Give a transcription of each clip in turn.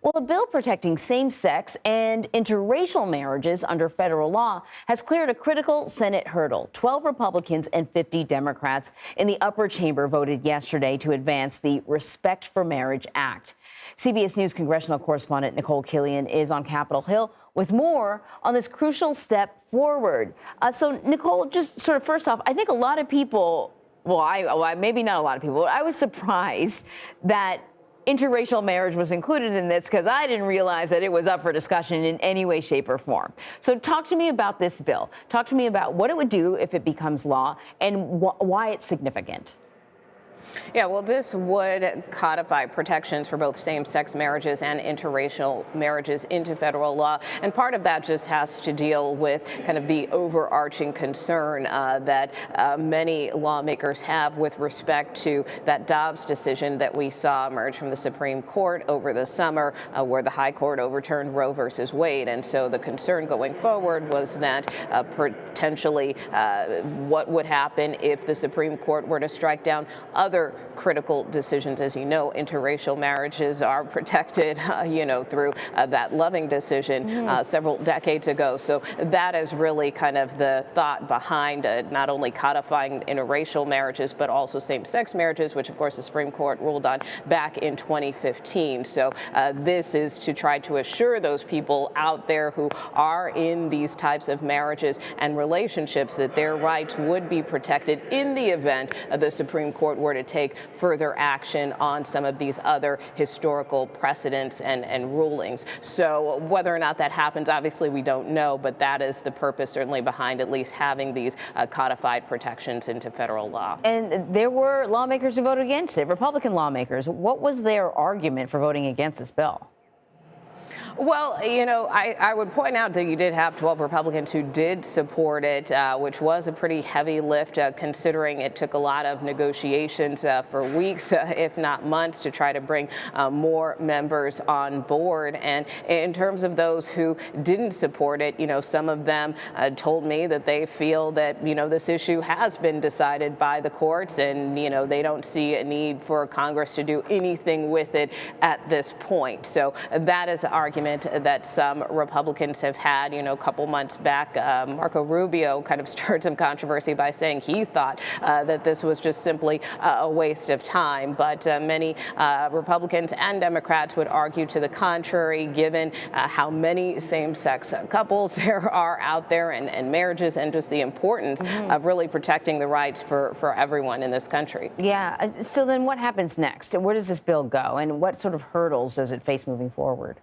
Well, a bill protecting same-sex and interracial marriages under federal law has cleared a critical Senate hurdle. 12 Republicans and 50 Democrats in the upper chamber voted yesterday to advance the Respect for Marriage Act. CBS News congressional correspondent Nikole Killion is on Capitol Hill with more on this crucial step forward. So, Nikole, just sort of first off, I think a lot of people, maybe not a lot of people, I was surprised that interracial marriage was included in this because I didn't realize that it was up for discussion in any way, shape, or form. So talk to me about this bill. Talk to me about what it would do if it becomes law and why it's significant. Yeah, well, this would codify protections for both same-sex marriages and interracial marriages into federal law. And part of that just has to deal with kind of the overarching concern that many lawmakers have with respect to that Dobbs decision that we saw emerge from the Supreme Court over the summer, where the High Court overturned Roe versus Wade. And so the concern going forward was that potentially what would happen if the Supreme Court were to strike down other critical decisions. As you know, interracial marriages are protected, through that Loving decision several decades ago. So that is really kind of the thought behind not only codifying interracial marriages, but also same-sex marriages, which, of course, the Supreme Court ruled on back in 2015. So this is to try to assure those people out there who are in these types of marriages and relationships that their rights would be protected in the event the Supreme Court were to take further action on some of these other historical precedents and rulings. So whether or not that happens, obviously we don't know, but that is the purpose certainly behind at least having these codified protections into federal law. And there were lawmakers who voted against it, Republican lawmakers. What was their argument for voting against this bill? Well, I would point out that you did have 12 Republicans who did support it, which was a pretty heavy lift, considering it took a lot of negotiations for weeks, if not months, to try to bring more members on board. And in terms of those who didn't support it, some of them told me that they feel that, this issue has been decided by the courts and, they don't see a need for Congress to do anything with it at this point. So that is the argument that some Republicans have had. A couple months back, Marco Rubio kind of stirred some controversy by saying he thought that this was just simply a waste of time. But many Republicans and Democrats would argue to the contrary, given how many same-sex couples there are out there and marriages, and just the importance of really protecting the rights for everyone in this country. Yeah. So then what happens next? Where does this bill go? And what sort of hurdles does it face moving forward?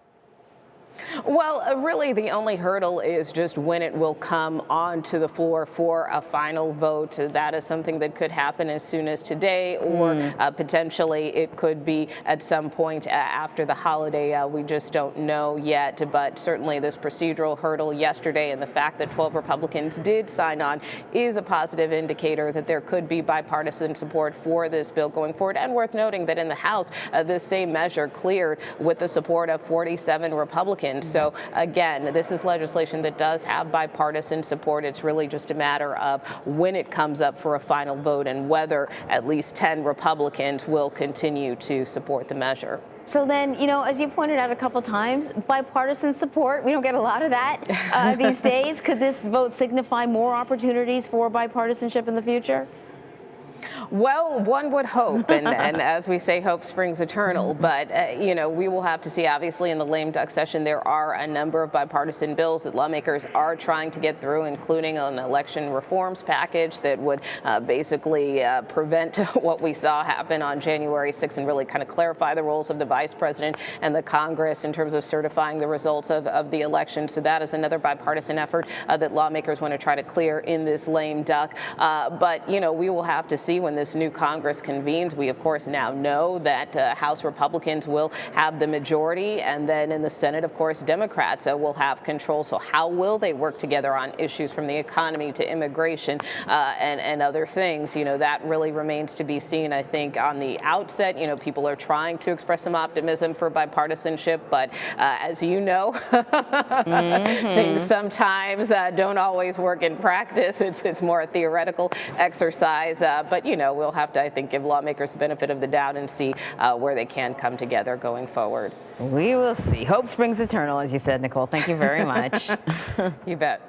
Well, really, the only hurdle is just when it will come onto the floor for a final vote. That is something that could happen as soon as today, or potentially it could be at some point after the holiday. We just don't know yet. But certainly this procedural hurdle yesterday and the fact that 12 Republicans did sign on is a positive indicator that there could be bipartisan support for this bill going forward. And worth noting that in the House, this same measure cleared with the support of 47 Republicans. So again, this is legislation that does have bipartisan support. It's really just a matter of when it comes up for a final vote and whether at least 10 Republicans will continue to support the measure. So then, as you pointed out a couple times, bipartisan support, we don't get a lot of that these days. Could this vote signify more opportunities for bipartisanship in the future? Well, one would hope, and as we say, hope springs eternal. But, we will have to see. Obviously, in the lame duck session, there are a number of bipartisan bills that lawmakers are trying to get through, including an election reforms package that would basically prevent what we saw happen on January 6th and really kind of clarify the roles of the vice president and the Congress in terms of certifying the results of the election. So that is another bipartisan effort that lawmakers want to try to clear in this lame duck. But, we will have to see when this new Congress convenes. We, of course, now know that House Republicans will have the majority, and then in the Senate, of course, Democrats will have control. So how will they work together on issues from the economy to immigration and other things? That really remains to be seen. I think on the outset, people are trying to express some optimism for bipartisanship, but as you know, things sometimes don't always work in practice. It's more a theoretical exercise. But But, you know, we'll have to, I think, give lawmakers the benefit of the doubt and see where they can come together going forward. We will see. Hope springs eternal, as you said, Nikole. Thank you very much. You bet.